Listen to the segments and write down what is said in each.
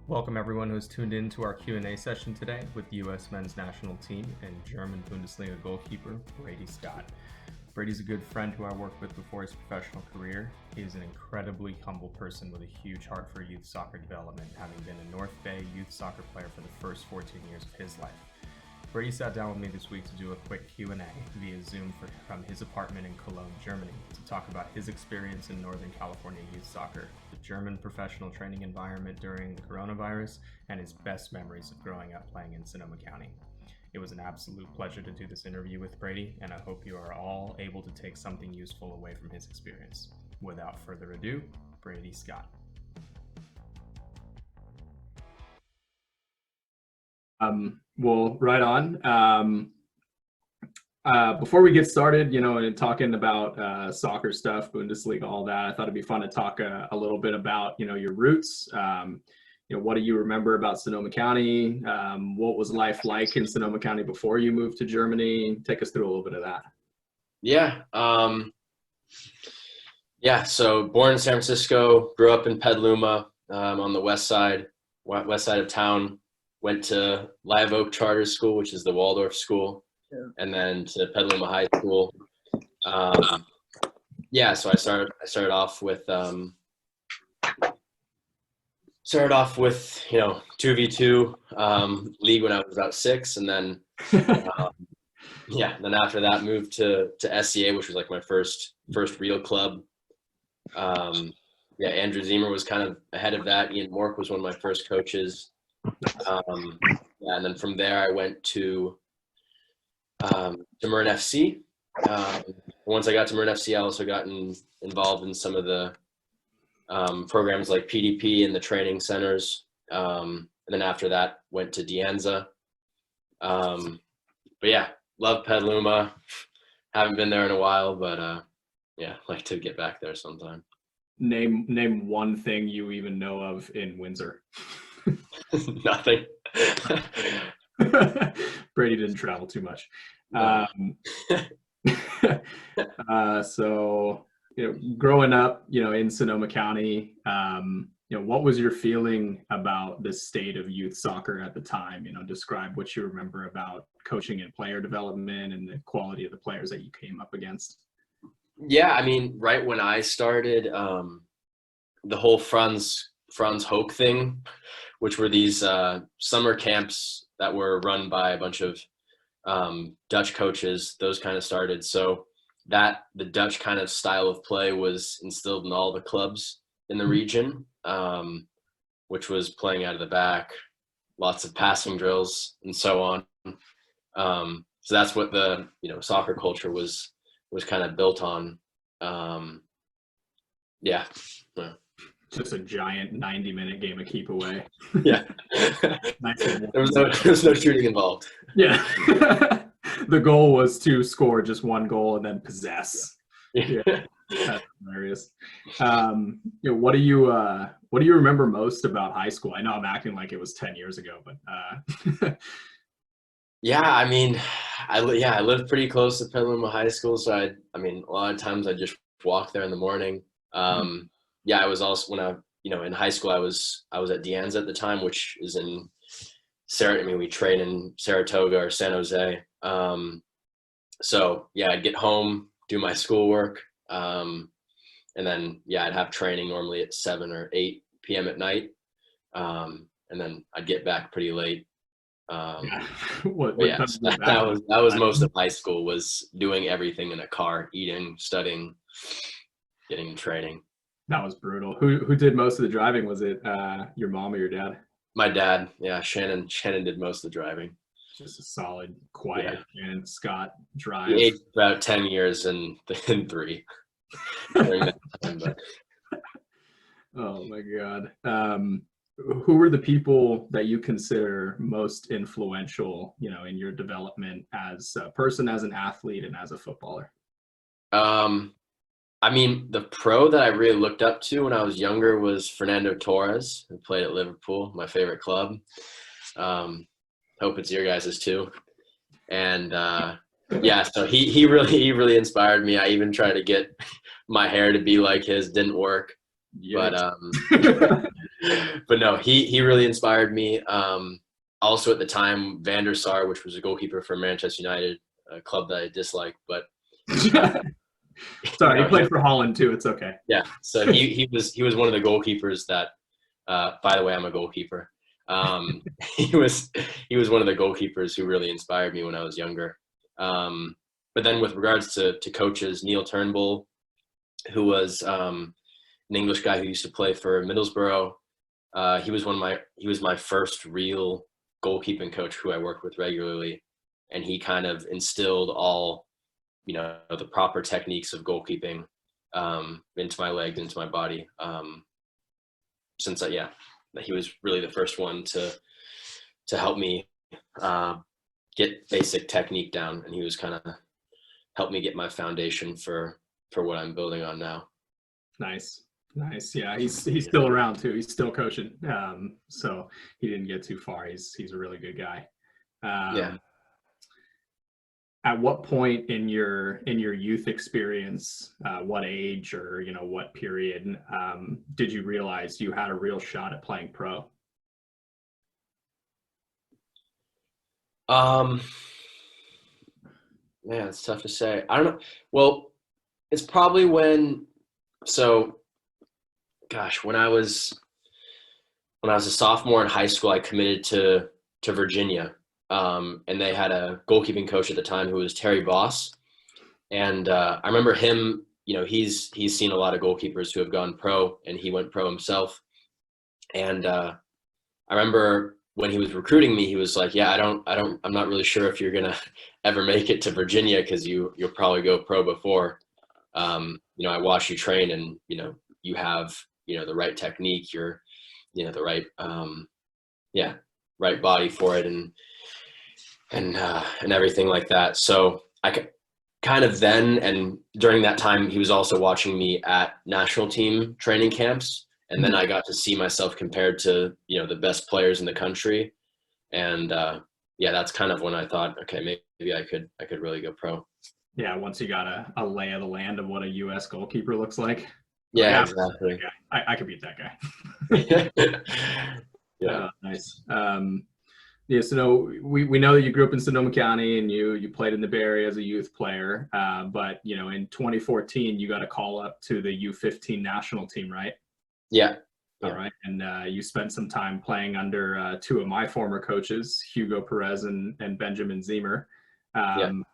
Welcome everyone who's tuned in to our Q&A session today with the U.S. men's national team and German Bundesliga goalkeeper Brady Scott. Brady's a good friend who I worked with before his professional career. He is an incredibly humble person with a huge heart for youth soccer development, having been a North Bay youth soccer player for the first 14 years of his life. Brady sat down with me this week to do a quick Q&A via Zoom from his apartment in Cologne, Germany, to talk about his experience in Northern California youth soccer, the German professional training environment during the coronavirus, and his best memories of growing up playing in Sonoma County. It was an absolute pleasure to do this interview with Brady, and I hope you are all able to take something useful away from his experience. Without further ado, Brady Scott. Well, right on. Before we get started, and talking about soccer stuff, Bundesliga, all that, I thought it'd be fun to talk a little bit about, your roots. What do you remember about Sonoma County? What was life like in Sonoma County before you moved to Germany? Take us through a little bit of that. Yeah. So born in San Francisco, grew up in Petaluma, on the west side of town. Went to Live Oak Charter School, which is the Waldorf school, and then to Petaluma High School. So I started off with 2v2 league when I was about 6, and then then after that moved to SCA, which was like my first real club. Andrew Ziemer was kind of ahead of that. Ian Mork was one of my first coaches. And then from there I went to Marin FC. Once I got to Marin FC, I also got involved in some of the programs like PDP and the training centers. And then after that went to Dianza. Love Petaluma. Haven't been there in a while, but like to get back there sometime. Name one thing you even know of in Windsor. Nothing. Brady didn't travel too much. So growing up, in Sonoma County, what was your feeling about the state of youth soccer at the time? Describe what you remember about coaching and player development and the quality of the players that you came up against. Yeah, I mean, right when I started, the whole Franz Hoek thing, which were these summer camps that were run by a bunch of Dutch coaches, those kind of started. So that the Dutch kind of style of play was instilled in all the clubs in the region, which was playing out of the back, lots of passing drills, and so on. So that's what the soccer culture was kind of built on. Just a giant 90-minute game of keep away. Yeah. There was no shooting involved. Yeah. The goal was to score just one goal and then possess. Yeah. That's hilarious. What do you remember most about high school? I know I'm acting like it was 10 years ago, but Yeah, I mean, I lived pretty close to Petaluma High School, so a lot of times I just walk there in the morning. I was also, when in high school, I was at Dianza at the time, which is in we train in Saratoga or San Jose. I'd get home, do my schoolwork, and then I'd have training normally at 7 or 8 p.m. at night, and then I'd get back pretty late. That was most of high school, was doing everything in a car, eating, studying, getting in training. That was brutal. Who did most of the driving? Was it your mom or your dad? My dad. Yeah, Shannon did most of the driving. Just a solid, quiet Shannon Scott drive. He aged about 10 years in 3 during that time, but. Oh my God. Who were the people that you consider most influential, in your development as a person, as an athlete, and as a footballer? The pro that I really looked up to when I was younger was Fernando Torres, who played at Liverpool, my favorite club. Hope it's your guys's too. And so he really inspired me. I even tried to get my hair to be like his, didn't work. Yeah. But But no, he really inspired me. Also at the time, Van der Sar, which was a goalkeeper for Manchester United, a club that I disliked, but Sorry, he played for Holland too. It's okay. yeah. So he was one of the goalkeepers that. By the way, I'm a goalkeeper. He was one of the goalkeepers who really inspired me when I was younger. But then with regards to coaches, Neil Turnbull, who was an English guy who used to play for Middlesbrough, he was my first real goalkeeping coach who I worked with regularly, and he kind of instilled all the proper techniques of goalkeeping into my legs, into my body. Since he was really the first one to help me get basic technique down, and he was kind of helped me get my foundation for what I'm building on now. Nice. Yeah, he's still around too. He's still coaching. So he didn't get too far. He's a really good guy. Yeah. At what point in your youth experience, what age or what period did you realize you had a real shot at playing pro? Man, it's tough to say. I don't know. Well, it's probably when I was a sophomore in high school, I committed to Virginia. And they had a goalkeeping coach at the time who was Terry Boss. And I remember him, he's seen a lot of goalkeepers who have gone pro, and he went pro himself. And I remember when he was recruiting me, he was like, yeah, I'm not really sure if you're going to ever make it to Virginia, because you'll probably go pro before. I watch you train, and, you have, the right technique, you're, the right, right body for it. And everything like that. So I kind of then, and during that time, he was also watching me at national team training camps. And then I got to see myself compared to, the best players in the country. And that's kind of when I thought, okay, maybe I could really go pro. Yeah. Once you got a lay of the land of what a U.S. goalkeeper looks like. Yeah, exactly. I could beat that guy. Yeah. Nice. Yeah, so we know that you grew up in Sonoma County, and you played in the Bay Area as a youth player. But in 2014, you got a call up to the U15 national team, right? Yeah. All right, and you spent some time playing under two of my former coaches, Hugo Perez and Benjamin Ziemer.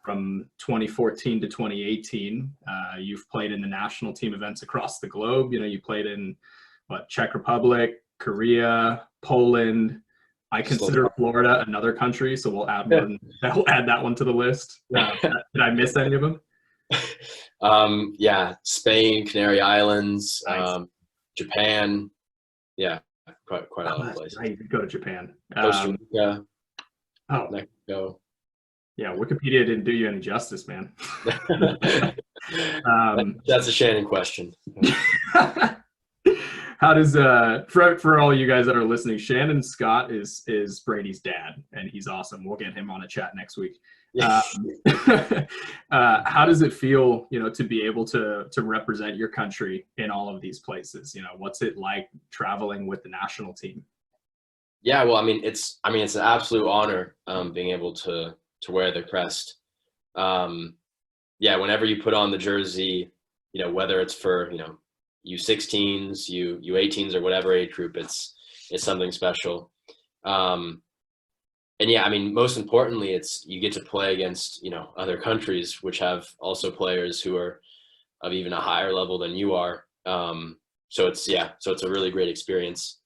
From 2014 to 2018, you've played in the national team events across the globe. You played in Czech Republic, Korea, Poland. I consider Florida another country, so we'll add one. We'll add that one to the list. Did I miss any of them? Spain, Canary Islands, Nice. Japan. Yeah, quite a lot of places. Right, you could go to Japan. Costa Rica. Mexico. Yeah, Wikipedia didn't do you any justice, man. That's a Shannon question. How does for all you guys that are listening, Shannon Scott is Brady's dad, and he's awesome. We'll get him on a chat next week. How does it feel, to be able to represent your country in all of these places? What's it like traveling with the national team? Yeah, well, it's an absolute honor being able to wear the crest. Whenever you put on the jersey, whether it's for U16s, U18s, or whatever age group, it's something special. Most importantly, you get to play against other countries which have also players who are of even a higher level than you are. So it's a really great experience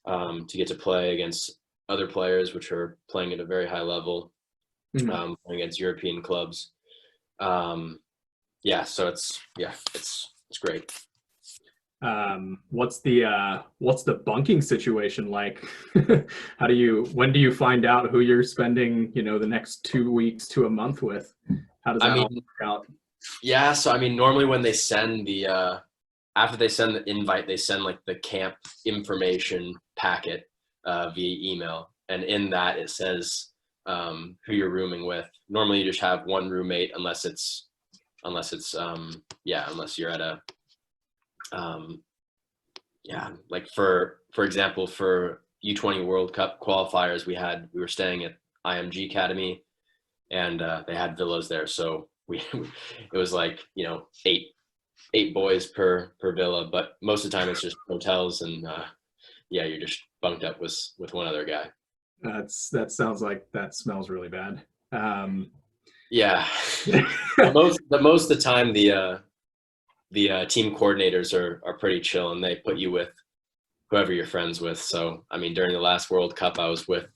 to get to play against other players which are playing at a very high level, playing against European clubs. So it's great. What's the bunking situation like? When do you find out who you're spending, the next 2 weeks to a month with? How does that all work out? Yeah. So, normally when they send after they send the invite, they send like the camp information packet via email. And in that it says who you're rooming with. Normally you just have one roommate unless you're at a yeah, like for example, for U20 World Cup qualifiers, we were staying at IMG Academy, and they had villas there. So it was like, eight boys per villa, but most of the time it's just hotels, and yeah, you're just bunked up with one other guy. That sounds like that smells really bad. Yeah, most of the time the team coordinators are pretty chill, and they put you with whoever you're friends with. So I mean, during the last World Cup, I was with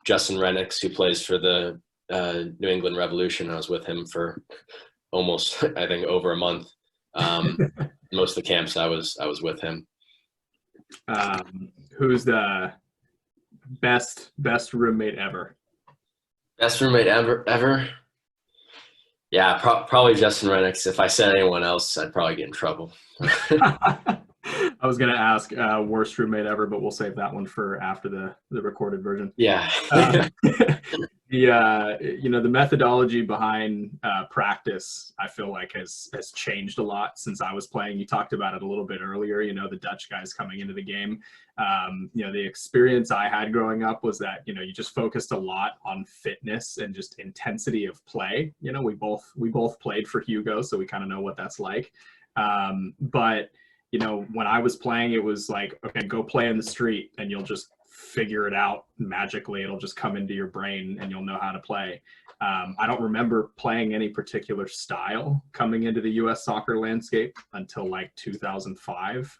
Justin Rennicks, who plays for the New England Revolution. I was with him for almost, I think, over a month. Most of the camps I was with him. Who's the best roommate ever? Best roommate ever? Yeah, probably Justin Rennicks. If I said anyone else, I'd probably get in trouble. I was gonna ask worst roommate ever, but we'll save that one for after the recorded version. Yeah. The methodology behind practice, I feel like has changed a lot since I was playing. You talked about it a little bit earlier, the Dutch guys coming into the game. The experience I had growing up was that, you just focused a lot on fitness and just intensity of play. We both played for Hugo, so we kind of know what that's like. But when I was playing, it was like, okay, go play in the street and you'll just figure it out magically. It'll just come into your brain and you'll know how to play. I don't remember playing any particular style coming into the US soccer landscape until like 2005.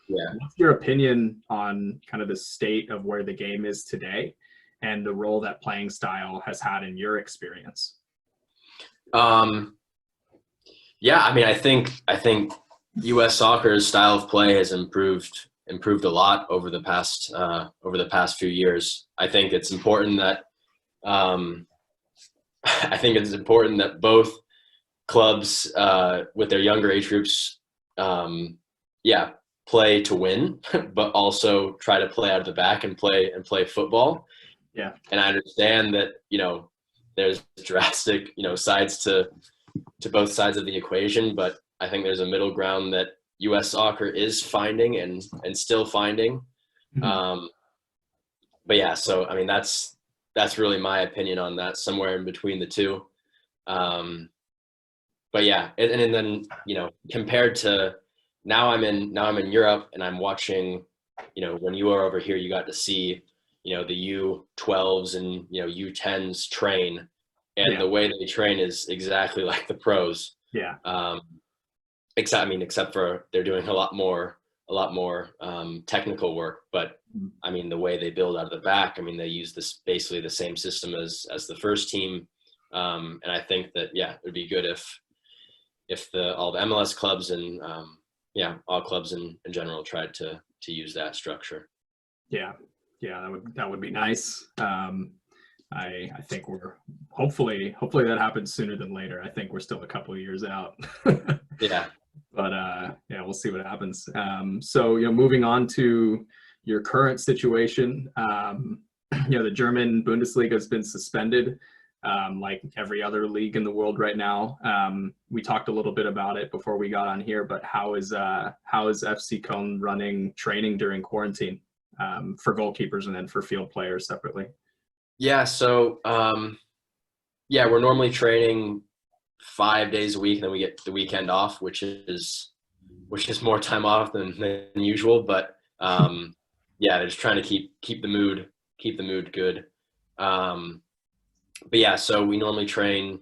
What's your opinion on kind of the state of where the game is today and the role that playing style has had in your experience? Yeah, I mean, I think U.S. soccer's style of play has improved a lot over the past few years. I think it's important that both clubs with their younger age groups, play to win, but also try to play out of the back and play football. Yeah, and I understand that there's drastic sides to both sides of the equation, but I think there's a middle ground that U.S. soccer is finding and still finding. Mm-hmm. But yeah, so I mean that's really my opinion on that, somewhere in between the two. But yeah, and then compared to now I'm in Europe and I'm watching, when you were over here, you got to see the U12s and U10s train, and the way they train is exactly like the pros. Yeah. Except for they're doing a lot more technical work, but I mean the way they build out of the back, I mean they use this basically the same system as the first team, and I think that it would be good if all the MLS clubs and all clubs in general tried to use that structure. Yeah, that would be nice. I think we're hopefully that happens sooner than later. I think we're still a couple of years out. Yeah. But we'll see what happens. So moving on to your current situation, the German Bundesliga has been suspended, like every other league in the world right now. We talked a little bit about it before we got on here, but how is FC Köln running training during quarantine for goalkeepers and then for field players separately? Yeah, so we're normally training 5 days a week, and then we get the weekend off, which is more time off than usual. But they're just trying to keep the mood good. But yeah, so we normally train,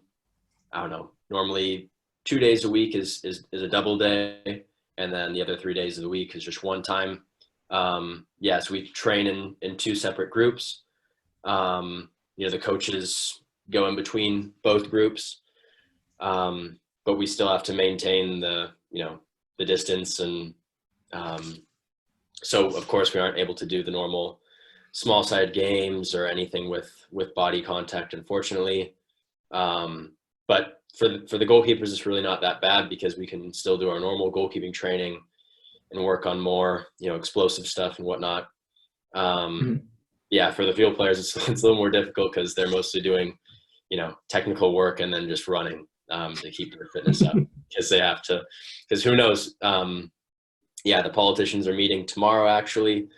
I don't know, normally 2 days a week is a double day, and then the other 3 days of the week is just one time. So we train in two separate groups. The coaches go in between both groups, but we still have to maintain the distance, and so of course we aren't able to do the normal small sided games or anything with body contact, unfortunately. But for the goalkeepers, it's really not that bad because we can still do our normal goalkeeping training and work on more explosive stuff and whatnot. For the field players, it's a little more difficult because they're mostly doing technical work and then just running to keep their fitness up, because they have to, because who knows, yeah, the politicians are meeting tomorrow, actually.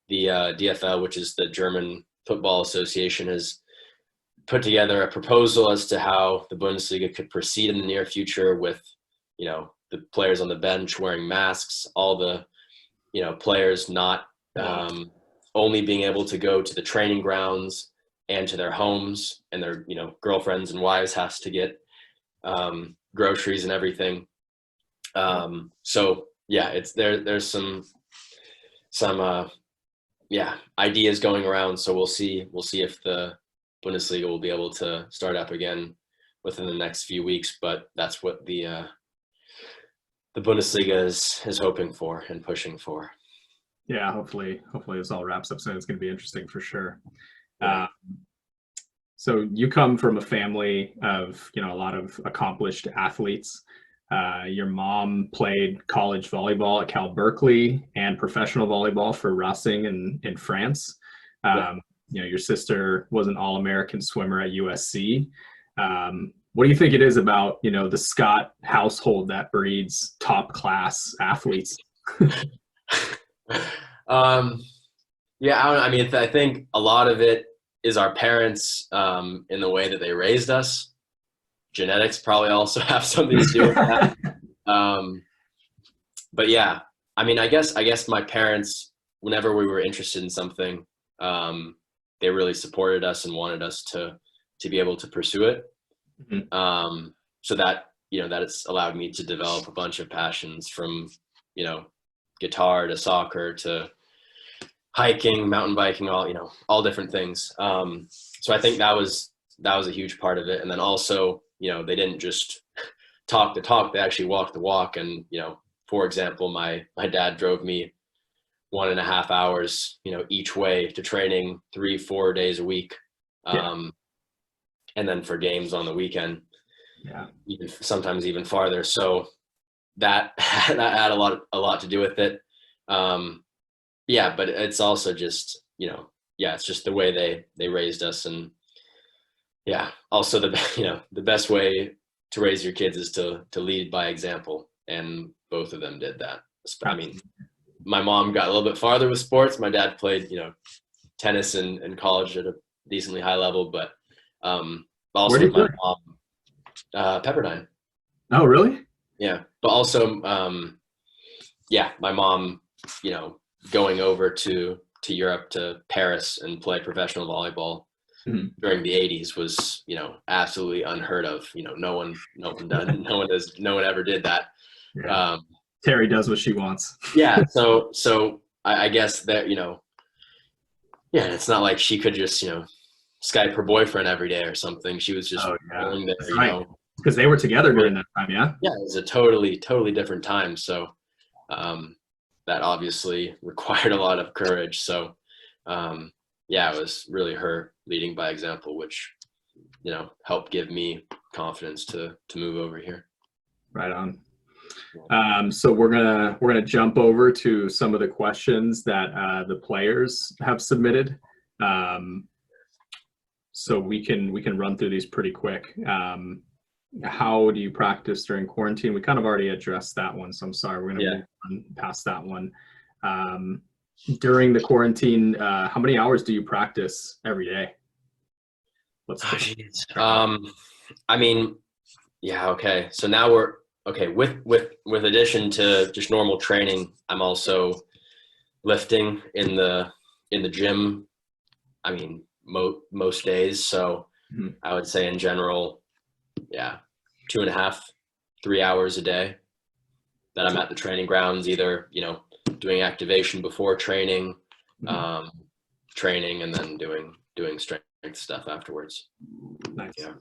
The DFL, which is the German Football Association, has put together a proposal as to how the Bundesliga could proceed in the near future with, the players on the bench wearing masks, all the, players not only being able to go to the training grounds and to their homes, and their, girlfriends and wives has to get groceries and everything. So yeah, there's some ideas going around. So we'll see if the Bundesliga will be able to start up again within the next few weeks, but that's what the Bundesliga is hoping for and pushing for. Yeah, hopefully this all wraps up soon. It's going to be interesting for sure. Yeah. So you come from a family of, a lot of accomplished athletes. Your mom played college volleyball at Cal Berkeley and professional volleyball for Racing in France. Your sister was an All-American swimmer at USC. What do you think it is about, the Scott household that breeds top class athletes? Yeah, I think a lot of it is our parents, in the way that they raised us. Genetics probably also have something to do with that. But yeah, I guess my parents, whenever we were interested in something, they really supported us and wanted us to be able to pursue it. Mm-hmm. So that, that it's allowed me to develop a bunch of passions from, guitar to soccer to hiking, mountain biking, all different things. So I think that was a huge part of it. And then also, they didn't just talk the talk, they actually walked the walk. And, for example, my dad drove me 1.5 hours, each way to training 3-4 days a week. And then for games on the weekend, sometimes even farther. So that had a lot to do with it. But it's also just, it's just the way they raised us. And also the best way to raise your kids is to lead by example. And both of them did that. My mom got a little bit farther with sports. My dad played, tennis in college at a decently high level, but also with my mom, Pepperdine. Oh, really? Yeah. But also, my mom, going over to Europe, to Paris, and play professional volleyball during the 80s was, absolutely unheard of. No one ever did that. Yeah. Terry does what she wants. Yeah. So I guess that, it's not like she could just, Skype her boyfriend every day or something. She was just going there, because they were together during that time. Yeah. Yeah. It was a totally different time. So, that obviously required a lot of courage. So, it was really her leading by example, which, helped give me confidence to move over here. Right on. So we're gonna jump over to some of the questions that the players have submitted. So we can run through these pretty quick. How do you practice during quarantine? We kind of already addressed that one, so I'm sorry. We're gonna move on past that one. During the quarantine, how many hours do you practice every day? Okay. So now we're okay with addition to just normal training. I'm also lifting in the gym. Most days. So I would say in general, 2.5, 3 hours a day that I'm at the training grounds, either, doing activation before training, training, and then doing strength stuff afterwards. Nice. Yeah.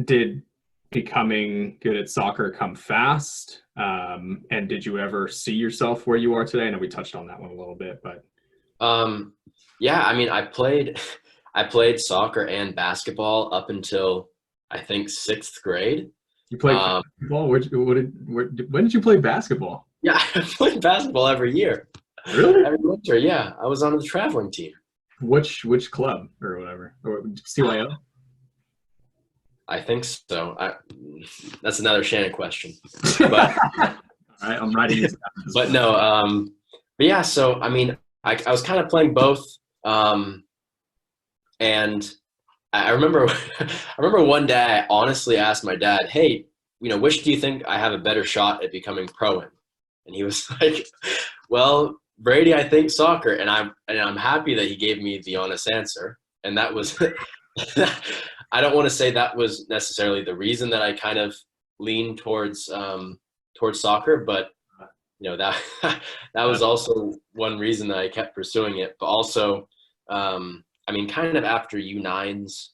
Did becoming good at soccer come fast? And did you ever see yourself where you are today? I know we touched on that one a little bit, but. I played soccer and basketball up until I think 6th grade. You played basketball? When did you play basketball? Yeah, I played basketball every year. Really? Every winter, yeah. I was on the traveling team. Which club or whatever? Or CYO? I think so. That's another Shannon question. But All right, I'm writing this down. but no, but yeah. So I mean, I was kind of playing both, and I remember I remember one day I honestly asked my dad, "Hey, which do you think I have a better shot at becoming pro in?" And he was like, "Well, Brady, I think soccer." And I'm happy that he gave me the honest answer. And that was I don't want to say that was necessarily the reason that I kind of leaned towards soccer, but that that was also one reason that I kept pursuing it. But also, I mean, kind of after U9s,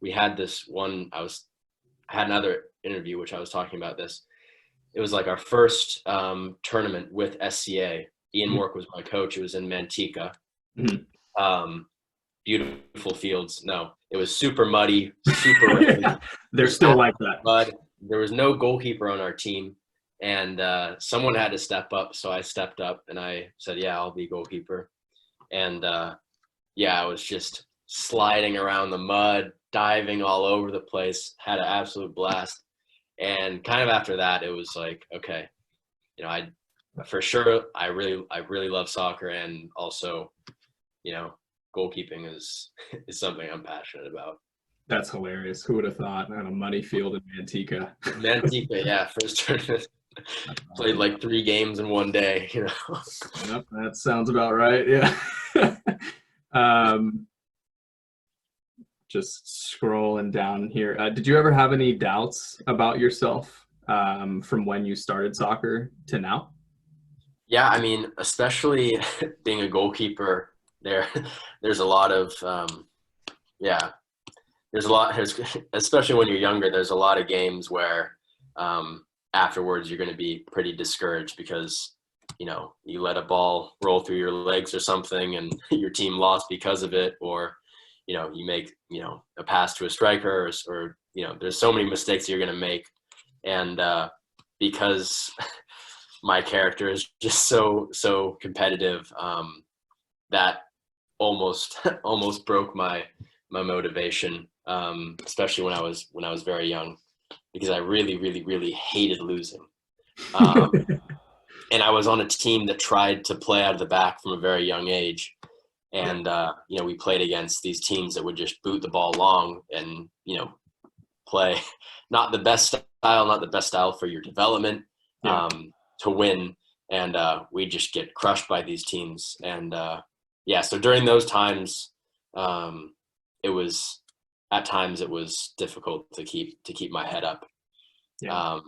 we had this one. I had another interview which I was talking about this. It was like our first tournament with SCA. Ian Mork was my coach. It was in Manteca. Beautiful fields. No, it was super muddy, super rainy. They're still like that. But there was no goalkeeper on our team, and someone had to step up. So I stepped up and I said, "Yeah, I'll be goalkeeper." And yeah, I was just sliding around the mud, diving all over the place. Had an absolute blast. And kind of after that, it was like, okay, I for sure I really love soccer, and also, goalkeeping is something I'm passionate about. That's hilarious. Who would have thought on a muddy field in Manteca? Manteca, yeah, first tournament. Played like 3 games in one day, Yep, that sounds about right. Yeah. Just scrolling down here. Did you ever have any doubts about yourself from when you started soccer to now? Yeah, I mean, especially being a goalkeeper, there's a lot of especially when you're younger, there's a lot of games where afterwards you're going to be pretty discouraged because you let a ball roll through your legs or something and your team lost because of it, or you make a pass to a striker, or there's so many mistakes you're going to make, and because my character is just so competitive, that almost broke my motivation, especially when I was very young, because I really hated losing. And I was on a team that tried to play out of the back from a very young age. And, we played against these teams that would just boot the ball long and, play not the best style for your development, to win. And we just get crushed by these teams. And, so during those times, it was difficult to keep my head up. Yeah.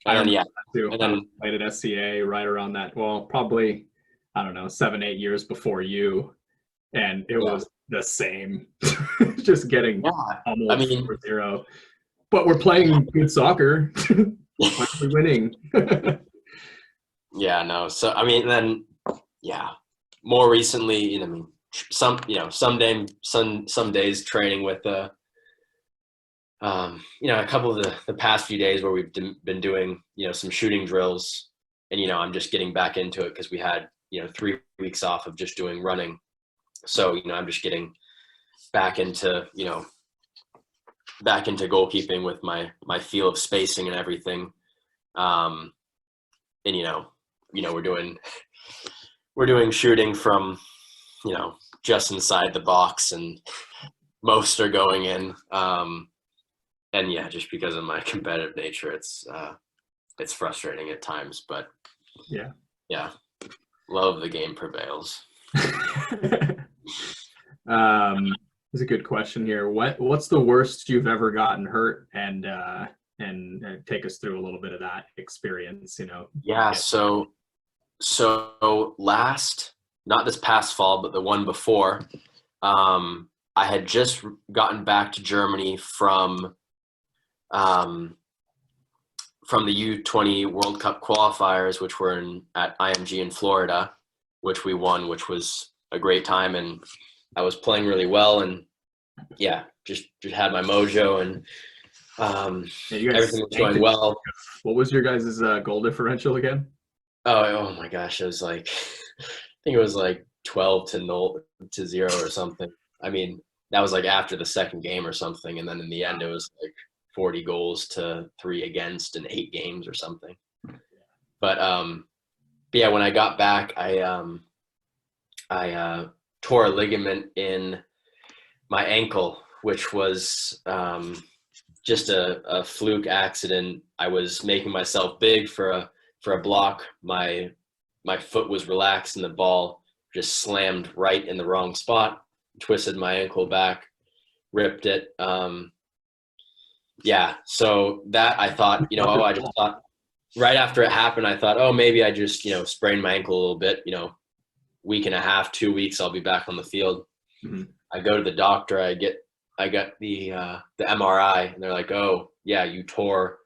And then, and then played at SCA right around that. Well, probably, I don't know, 7-8 years before you, and it was the same, just getting almost 4-0. But we're playing good soccer. Why are we winning? Yeah, no. So I mean, then more recently, some days training with a couple of the past few days where we've been doing, some shooting drills, and, I'm just getting back into it because we had, 3 weeks off of just doing running. So, I'm just getting back into goalkeeping with my feel of spacing and everything. And, we're doing shooting from, just inside the box, and most are going in. And just because of my competitive nature, it's frustrating at times, but love the game prevails. That's a good question here. What's the worst you've ever gotten hurt, and take us through a little bit of that experience, Yeah. So not this past fall, but the one before, I had just gotten back to Germany from the U20 World Cup qualifiers, which were at IMG in Florida, which we won, which was a great time. And I was playing really well, and just had my mojo, and everything was going well. What was your guys' goal differential again? Oh my gosh. It was like, I think it was like 12-0 or something. I mean, that was like after the second game or something. And then in the end, it was like 40 goals to 3 against in 8 games or something. But yeah, when I got back, I tore a ligament in my ankle, which was just a fluke accident. I was making myself big for a block. My foot was relaxed and the ball just slammed right in the wrong spot, twisted my ankle back, ripped it. Yeah, so that I thought, I just thought right after it happened, I thought, oh, maybe I just, sprained my ankle a little bit, week and a half, 2 weeks, I'll be back on the field. Mm-hmm. I go to the doctor, I got the MRI, and they're like, oh, yeah, you tore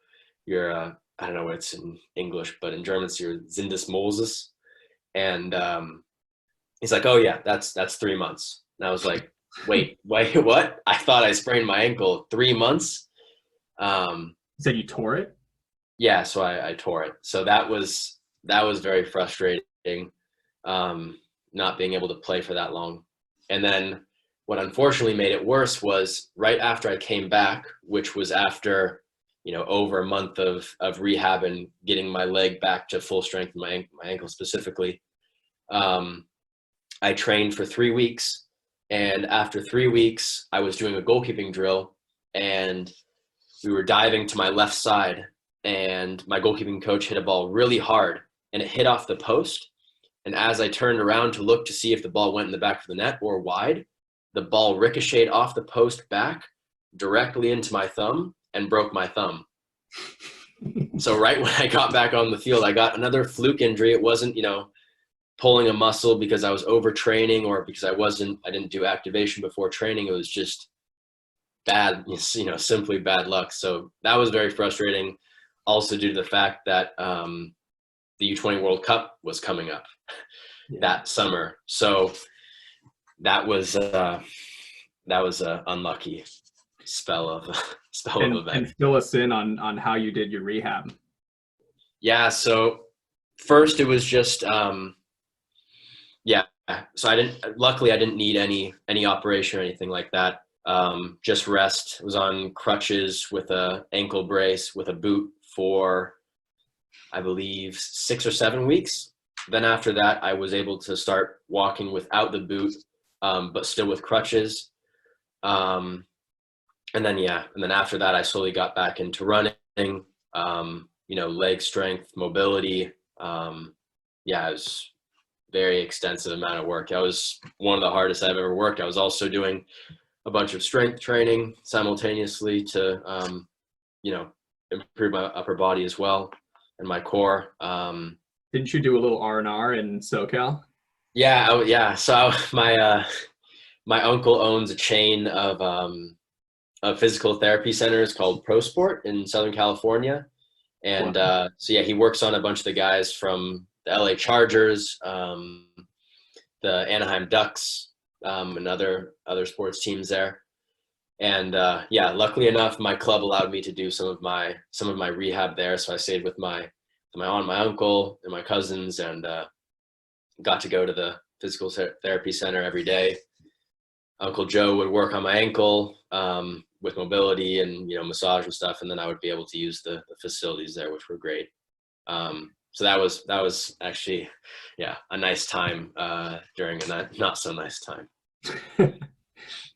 your, I don't know what it's in English, but in German, it's your Syndesmosis. And he's like, oh, yeah, that's 3 months. And I was like, wait, what? I thought I sprained my ankle. 3 months? You said you tore it? Yeah, so I tore it. So that was very frustrating, not being able to play for that long. And then what unfortunately made it worse was right after I came back, which was after, over a month of rehab and getting my leg back to full strength, my ankle specifically, I trained for 3 weeks. And after 3 weeks, I was doing a goalkeeping drill and we were diving to my left side and my goalkeeping coach hit a ball really hard and it hit off the post. And as I turned around to look to see if the ball went in the back of the net or wide, the ball ricocheted off the post back directly into my thumb and broke my thumb. So right when I got back on the field, I got another fluke injury. It wasn't, pulling a muscle because I was overtraining or because I didn't do activation before training. It was just bad, simply bad luck. So that was very frustrating. Also due to the fact that the U20 World Cup was coming up that summer. So that was a unlucky spell of event. And fill us in on how you did your rehab. Yeah. So first it was just, so luckily I didn't need any operation or anything like that. Just rest. I was on crutches with a ankle brace with a boot for, I believe, 6 or 7 weeks. Then after that, I was able to start walking without the boot, but still with crutches. And then after that, I slowly got back into running, leg strength, mobility. It was very extensive amount of work. That was one of the hardest I've ever worked. I was also doing a bunch of strength training simultaneously to, improve my upper body as well and my core. Didn't you do a little R&R in SoCal? Yeah. So my uncle owns a chain of physical therapy centers called Pro Sport in Southern California. And he works on a bunch of the guys from the LA Chargers, the Anaheim Ducks, and other sports teams there. And luckily enough, my club allowed me to do some of my rehab there. So I stayed with my aunt, my uncle, and my cousins, and got to go to the physical therapy center every day. Uncle Joe would work on my ankle with mobility and massage and stuff, and then I would be able to use the facilities there, which were great. So that was actually a nice time during a not so nice time.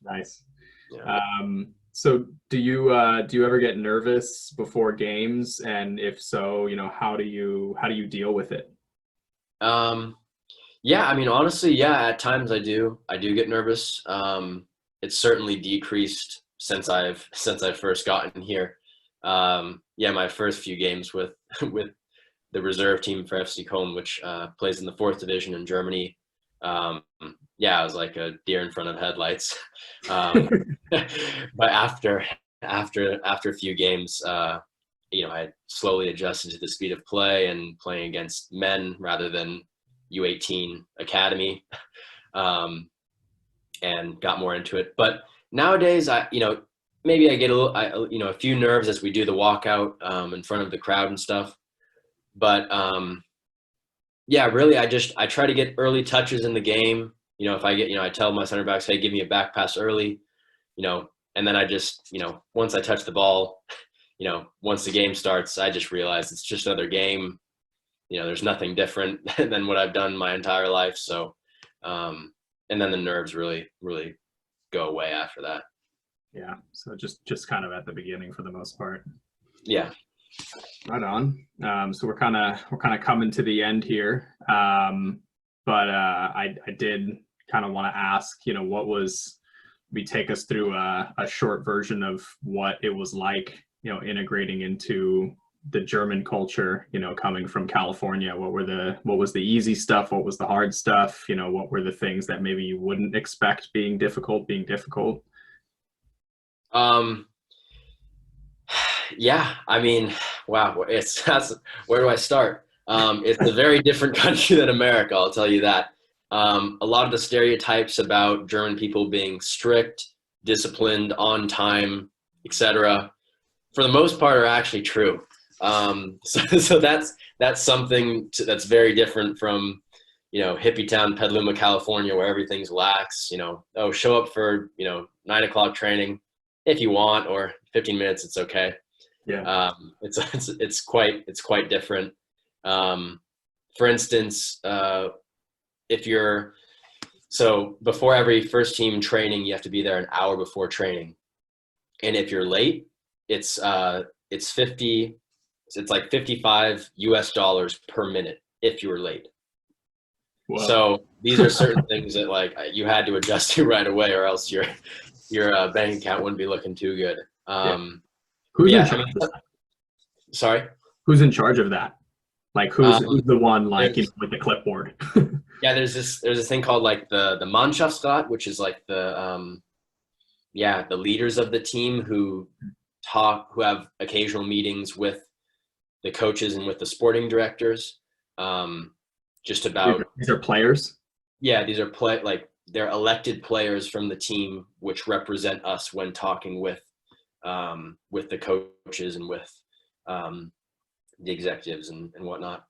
Nice. Yeah. So do you ever get nervous before games, and if so, how do you deal with it? Honestly, at times I do get nervous. It's certainly decreased since I've first gotten here. My first few games with the reserve team for FC Köln, which plays in the 4th division in Germany. I was like a deer in front of headlights. But after a few games, I slowly adjusted to the speed of play and playing against men rather than U18 academy, and got more into it. But nowadays, maybe I get a few nerves as we do the walkout in front of the crowd and stuff. But really, I try to get early touches in the game. If I get, I tell my center backs, hey, give me a back pass early. and then I just, once I touch the ball, once the game starts, I just realize it's just another game. There's nothing different than what I've done my entire life. So, and then the nerves really, really go away after that. Yeah. So just kind of at the beginning for the most part. Yeah. Right on. So we're kind of coming to the end here. But I did kind of want to ask, take us through a short version of what it was like, integrating into the German culture, coming from California. What was the easy stuff? What was the hard stuff? What were the things that maybe you wouldn't expect being difficult? Yeah, I mean, wow, where do I start? It's a very different country than America, I'll tell you that. A lot of the stereotypes about German people being strict, disciplined, on time, etc., for the most part, are actually true. So that's something that's very different from, hippie town Petaluma, California, where everything's lax. Show up for 9 o'clock training if you want, or 15 minutes, it's okay. Yeah. It's quite different. For instance, before every first team training, you have to be there an hour before training, and if you're late, it's like $55 US per minute if you were late. Wow. So these are certain things that like you had to adjust to right away, or else your bank account wouldn't be looking too good. Who's in charge of that? Sorry? Who's in charge of that? Like who's the one with the clipboard? Yeah, there's this thing called like the Mannschaftsrat, which is like the leaders of the team who have occasional meetings with the coaches and with the sporting directors. Just about these are players. Yeah, these are they're elected players from the team, which represent us when talking with the coaches and with the executives and whatnot.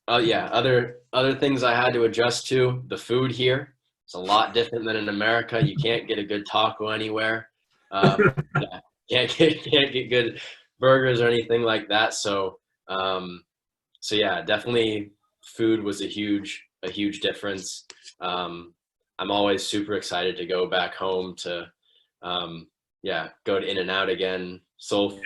Other things I had to adjust to. The food here, it's a lot different than in America. You can't get a good taco anywhere. Can't get good burgers or anything like that. So yeah, definitely food was a huge difference. I'm always super excited to go back home to go to In-N-Out again. Soul food,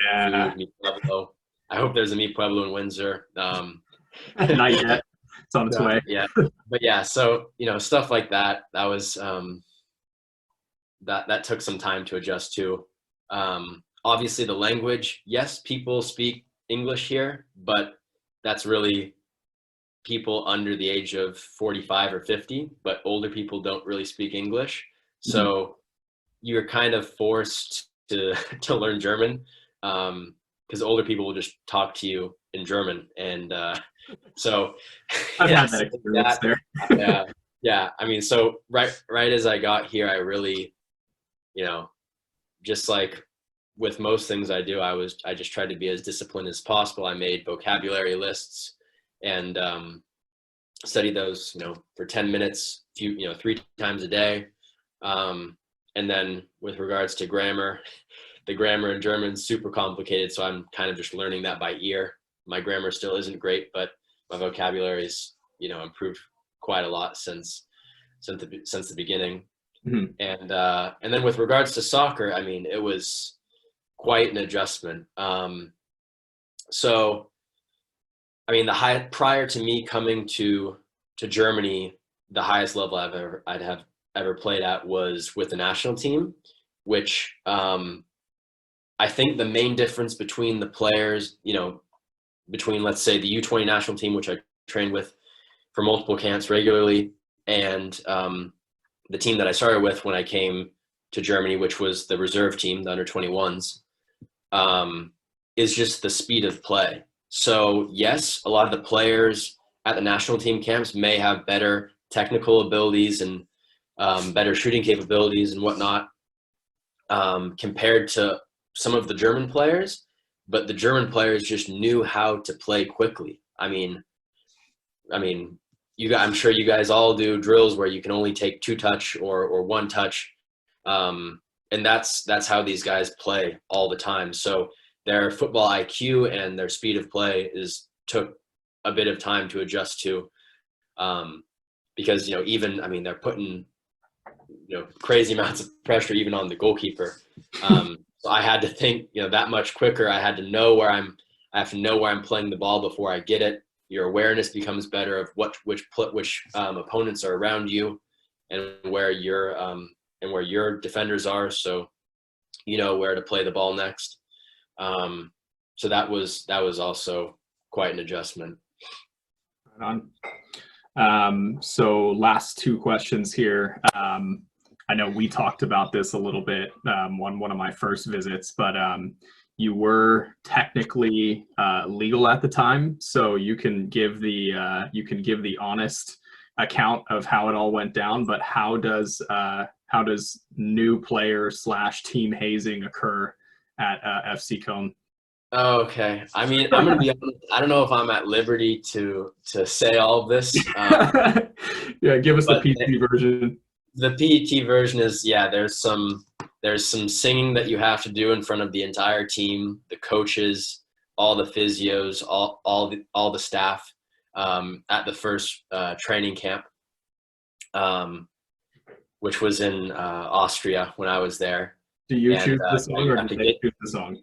Mi Pueblo. I hope there's a Mi Pueblo in Windsor. Not yet. It's on its way. Yeah, but yeah, so stuff like that. That was that took some time to adjust to. Obviously, the language. Yes, people speak English here, but that's really people under the age of 45 or 50. But older people don't really speak English, so you're kind of forced to learn German, because older people will just talk to you in German, and so I've had that experience there. Yeah. I mean, so right as I got here, I really, just like with most things I do, I just tried to be as disciplined as possible. I made vocabulary lists and studied those, for 10 minutes, 3 times a day. And then with regards to grammar, the grammar in German is super complicated, so I'm kind of just learning that by ear. My grammar still isn't great, but my vocabulary is, improved quite a lot since the beginning. Mm-hmm. And then with regards to soccer, I mean, it was quite an adjustment. So, I mean, prior to me coming to Germany, the highest level I'd have ever played at was with the national team, which I think the main difference between the players, between, let's say, the U20 national team, which I trained with for multiple camps regularly, and the team that I started with when I came to Germany, which was the reserve team, the under 21s, is just the speed of play. So yes, a lot of the players at the national team camps may have better technical abilities and better shooting capabilities and whatnot, compared to some of the German players, but the German players just knew how to play quickly. I mean, I'm sure you guys all do drills where you can only take 2 touch or 1 touch, And that's how these guys play all the time. So their football IQ and their speed of play took a bit of time to adjust to, because even, I mean, they're putting crazy amounts of pressure even on the goalkeeper. So I had to think that much quicker. I have to know where I'm playing the ball before I get it. Your awareness becomes better of which opponents are around you, and where your defenders are, so you know where to play the ball next. So that was also quite an adjustment. Right on. So last two questions here. I know we talked about this a little bit on one of my first visits, but you were technically legal at the time, so you can give the honest account of how it all went down. But how does new player / team hazing occur at FC Cone? Okay, I mean, I'm gonna be honest, I don't know if I'm at liberty to say all of this. Yeah, give us the But PT version. The PET version is, yeah, there's some singing that you have to do in front of the entire team, the coaches, all the physios, all the staff, at the first training camp, which was in Austria when I was there. Do you And, choose the song, you or have do to they get choose the song?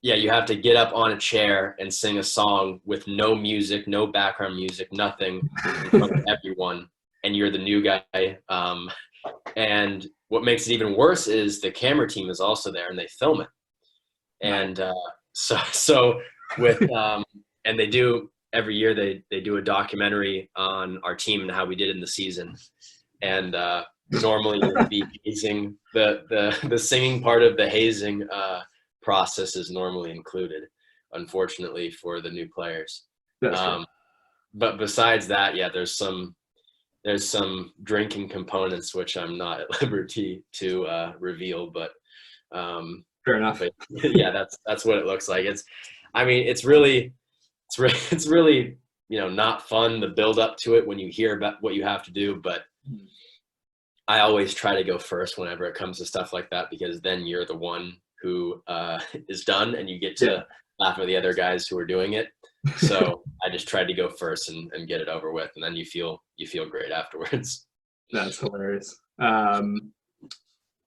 Yeah, you have to get up on a chair and sing a song with no music, no background music, nothing, in front of everyone, and you're the new guy. And what makes it even worse is the camera team is also there, and they film it. And so with and they do every year, they do a documentary on our team and how we did in the season. And normally it'd be hazing. The singing part of the hazing process is normally included, unfortunately, for the new players. But besides that, yeah, there's some drinking components which I'm not at liberty to reveal, but fair enough. But yeah, that's what it looks like. It's really not fun, the build up to it when you hear about what you have to do, but I always try to go first whenever it comes to stuff like that, because then you're the one who is done, and you get to laugh at the other guys who are doing it. So I just tried to go first and get it over with, and then you feel great afterwards. That's hilarious.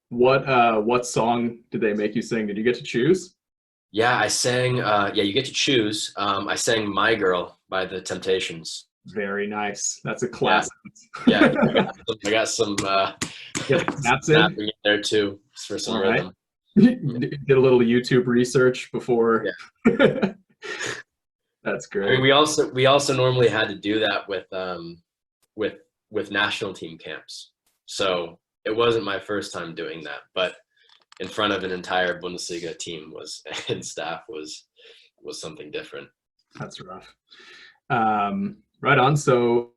What song did they make you sing? Did you get to choose? Yeah, I sang. You get to choose. I sang "My Girl" by the Temptations. Very nice. That's a classic. Yeah, I got some snapping in there too for some rhythm. Did a little YouTube research before. Yeah. That's great. I mean, we also normally had to do that with national team camps. So it wasn't my first time doing that, but in front of an entire Bundesliga team and staff was something different. That's rough. Right on. So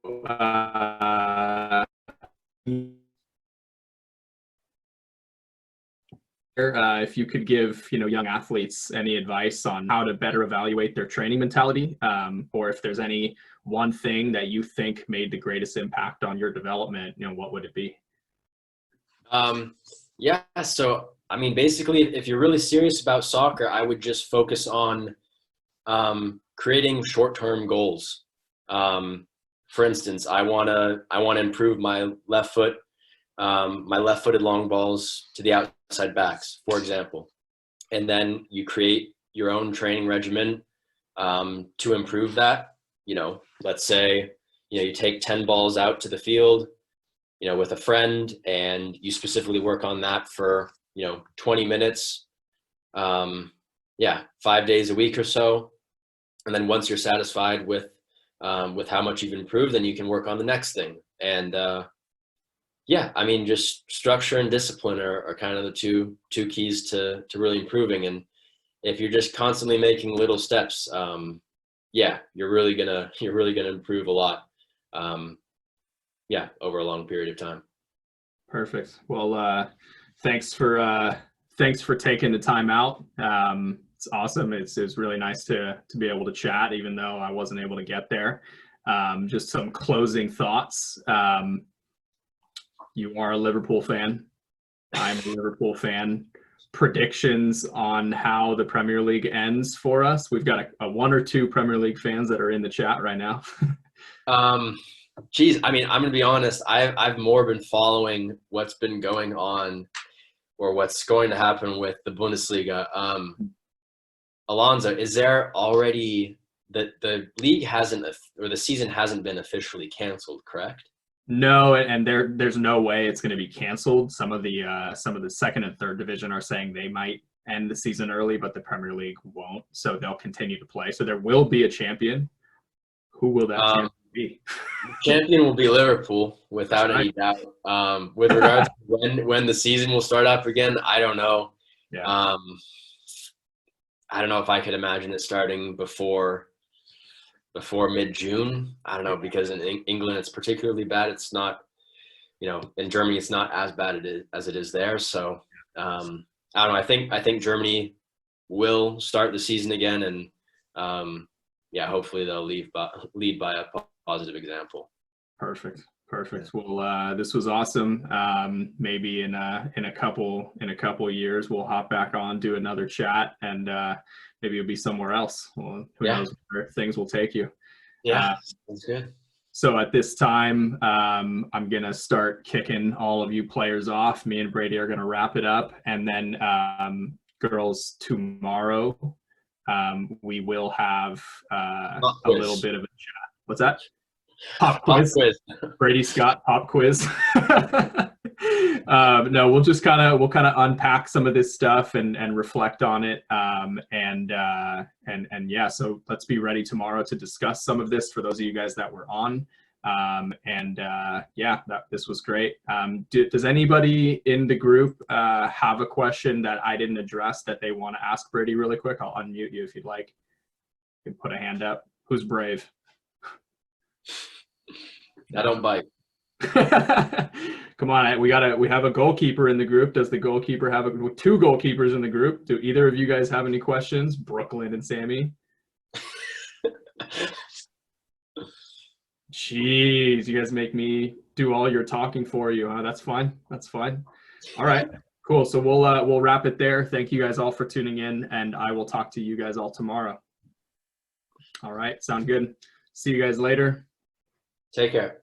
if you could give young athletes any advice on how to better evaluate their training mentality, or if there's any one thing that you think made the greatest impact on your development, what would it be? Yeah, so I mean, basically, if you're really serious about soccer, I would just focus on creating short-term goals. For instance, I wanna improve my left foot, my left-footed long balls to the outside backs, for example, and then you create your own training regimen to improve that. Let's say you take 10 balls out to the field, with a friend, and you specifically work on that for 20 minutes, 5 days a week or so, and then once you're satisfied with how much you've improved, then you can work on the next thing. And I mean, just structure and discipline are kind of the two keys to really improving. And if you're just constantly making little steps, you're really gonna improve a lot. Over a long period of time. Perfect. Well, thanks for taking the time out. It's awesome. It's really nice to be able to chat, even though I wasn't able to get there. Just some closing thoughts. You are a Liverpool fan. I'm a Liverpool fan. Predictions on how the Premier League ends for us. We've got a one or two Premier League fans that are in the chat right now. Geez, I mean, I'm gonna be honest. I've more been following what's been going on, or what's going to happen with the Bundesliga. Alonso, is there already the league hasn't, or the season hasn't been officially canceled, correct? No, and there's no way it's going to be canceled. Some of the second and third division are saying they might end the season early, but the Premier League won't. So they'll continue to play. So there will be a champion. Who will that champion be? Champion will be Liverpool, without any doubt. With regards to when the season will start up again, I don't know. Yeah. I don't know if I could imagine it starting before mid-June. I don't know, because in England it's particularly bad. It's not, in Germany it's not as bad as it is there. So I don't know. I think Germany will start the season again, and hopefully they'll lead by a positive example. Perfect. Well, this was awesome. Maybe in a couple years we'll hop back on, do another chat, and maybe it'll be somewhere else. Well, who knows where things will take you. Yeah, that's good. So at this time, I'm gonna start kicking all of you players off. Me and Brady are gonna wrap it up, and then girls, tomorrow we will have a little bit of a chat. What's that? Pop quiz. Brady Scott pop quiz. No, we'll kind of unpack some of this stuff and reflect on it. Yeah, so let's be ready tomorrow to discuss some of this for those of you guys that were on. This was great. Does anybody in the group have a question that I didn't address that they want to ask Brady really quick? I'll unmute you if you'd like. You can put a hand up. Who's brave? I don't bite. Come on, we have a goalkeeper in the group. Does the goalkeeper have two goalkeepers in the group? Do either of you guys have any questions? Brooklyn and Sammy. Jeez, you guys make me do all your talking for you, huh? That's fine. All right, cool. So we'll wrap it there. Thank you guys all for tuning in, and I will talk to you guys all tomorrow. All right, sound good. See you guys later. Take care.